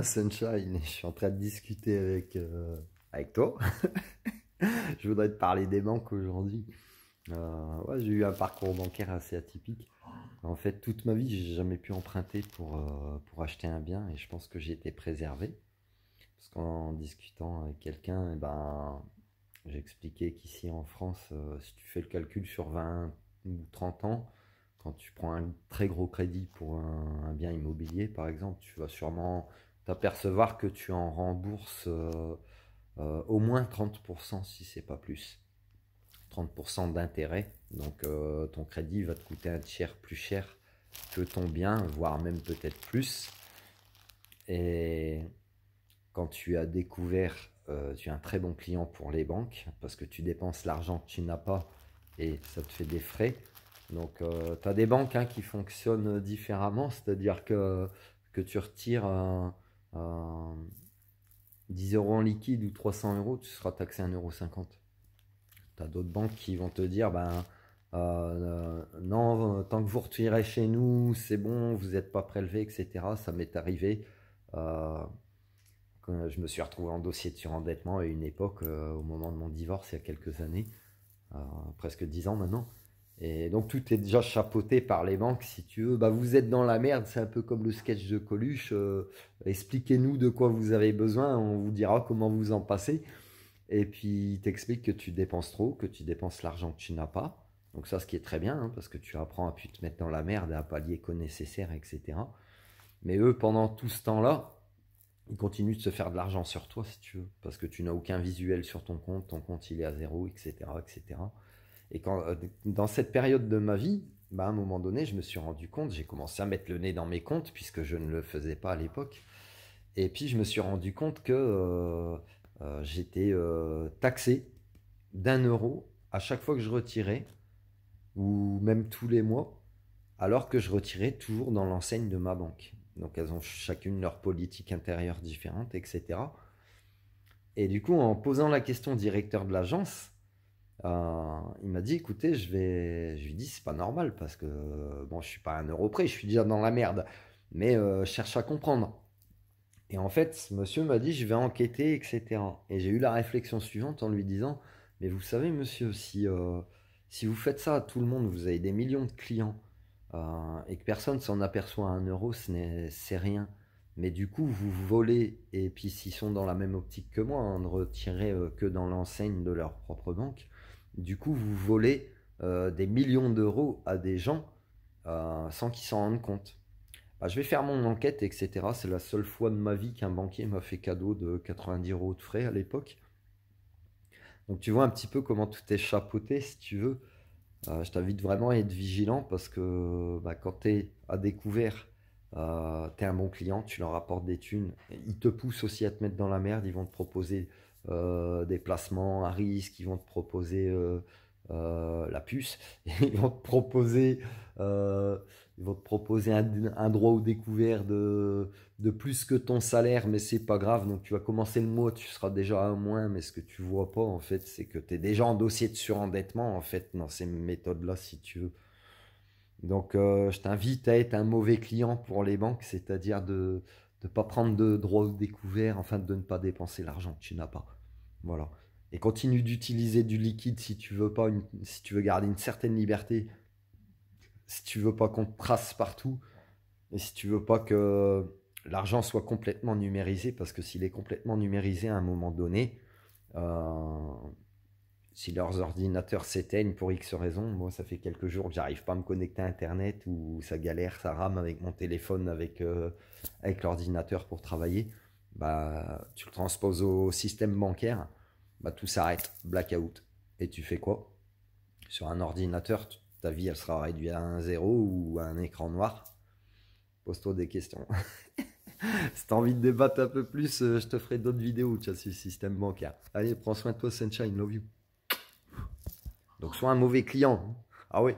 Sunshine, je suis en train de discuter avec toi. Je voudrais te parler des banques aujourd'hui. Ouais, j'ai eu un parcours bancaire assez atypique. En fait, toute ma vie, j'ai jamais pu emprunter pour acheter un bien et je pense que j'ai été préservé. Parce qu'en discutant avec quelqu'un, j'ai expliqué qu'ici en France, si tu fais le calcul sur 20 ou 30 ans, quand tu prends un très gros crédit pour un bien immobilier, par exemple, tu vas sûrement t'apercevoir que tu en rembourses au moins 30% si c'est pas plus. 30% d'intérêt. Donc ton crédit va te coûter un tiers plus cher que ton bien, voire même peut-être plus. Et quand tu as découvert, tu es un très bon client pour les banques parce que tu dépenses l'argent que tu n'as pas et ça te fait des frais. Donc tu as des banques qui fonctionnent différemment, c'est-à-dire que tu retires 10 euros en liquide ou 300 euros, tu seras taxé 1,50 €. Tu as d'autres banques qui vont te dire, non, tant que vous retirez chez nous, c'est bon, vous n'êtes pas prélevé, etc. Ça m'est arrivé. euh, quand je me suis retrouvé en dossier de surendettement à une époque, au moment de mon divorce, il y a quelques années, euh, presque 10 ans maintenant. Et donc tout est déjà chapeauté par les banques, si tu veux. Bah, vous êtes dans la merde, c'est un peu comme le sketch de Coluche. Expliquez-nous de quoi vous avez besoin, on vous dira comment vous en passez. Et puis il t'explique que tu dépenses trop, que tu dépenses l'argent que tu n'as pas. Donc ça, ce qui est très bien, parce que tu apprends à plus te mettre dans la merde, à pallier qu'au nécessaire, etc. Mais eux, pendant tout ce temps-là, ils continuent de se faire de l'argent sur toi, si tu veux, parce que tu n'as aucun visuel sur ton compte il est à zéro, etc. etc. Et dans cette période de ma vie, à un moment donné, je me suis rendu compte, j'ai commencé à mettre le nez dans mes comptes, puisque je ne le faisais pas à l'époque. Et puis je me suis rendu compte que j'étais taxé d'1 € à chaque fois que je retirais, ou même tous les mois, alors que je retirais toujours dans l'enseigne de ma banque. Donc elles ont chacune leur politique intérieure différente, etc. Et du coup, en posant la question au directeur de l'agence, il m'a dit, écoutez, je lui dis, c'est pas normal parce que bon, je suis pas à 1 € près, je suis déjà dans la merde, mais je cherche à comprendre. Et en fait, ce monsieur m'a dit, je vais enquêter, etc. Et j'ai eu la réflexion suivante en lui disant, mais vous savez, monsieur, si vous faites ça à tout le monde, vous avez des millions de clients, et que personne s'en aperçoit à 1 €, c'est rien. Mais du coup, vous volez, et puis s'ils sont dans la même optique que moi, ne retirer que dans l'enseigne de leur propre banque, du coup, vous volez des millions d'euros à des gens sans qu'ils s'en rendent compte. Je vais faire mon enquête, etc. C'est la seule fois de ma vie qu'un banquier m'a fait cadeau de 90 € de frais à l'époque. Donc tu vois un petit peu comment tout est chapeauté, si tu veux. Je t'invite vraiment à être vigilant parce que quand tu es à découvert, tu es un bon client, tu leur apportes des thunes. Ils te poussent aussi à te mettre dans la merde, ils vont te proposer des placements à risque, ils vont te proposer la puce, ils vont te proposer, euh, un droit au découvert de plus que ton salaire, mais c'est pas grave. Donc tu vas commencer le mois, tu seras déjà à moins, mais ce que tu vois pas en fait, c'est que tu es déjà en dossier de surendettement en fait dans ces méthodes-là, si tu veux. Donc je t'invite à être un mauvais client pour les banques, c'est-à-dire de ne pas prendre de droit au découvert, enfin de ne pas dépenser l'argent que tu n'as pas. Voilà. Et continue d'utiliser du liquide si tu veux pas si tu veux garder une certaine liberté, si tu veux pas qu'on te trace partout, et si tu veux pas que l'argent soit complètement numérisé, parce que s'il est complètement numérisé à un moment donné, euh, si leurs ordinateurs s'éteignent pour X raison, moi ça fait quelques jours que j'arrive pas à me connecter à Internet ou ça galère, ça rame avec mon téléphone, avec l'ordinateur pour travailler, tu le transposes au système bancaire, tout s'arrête, blackout. Et tu fais quoi? Sur un ordinateur, ta vie elle sera réduite à un zéro ou à un écran noir. Pose-toi des questions. Si t'as envie de débattre un peu plus, je te ferai d'autres vidéos sur le système bancaire. Allez, prends soin de toi, Sunshine, love you. Donc sois un mauvais client. Ah oui.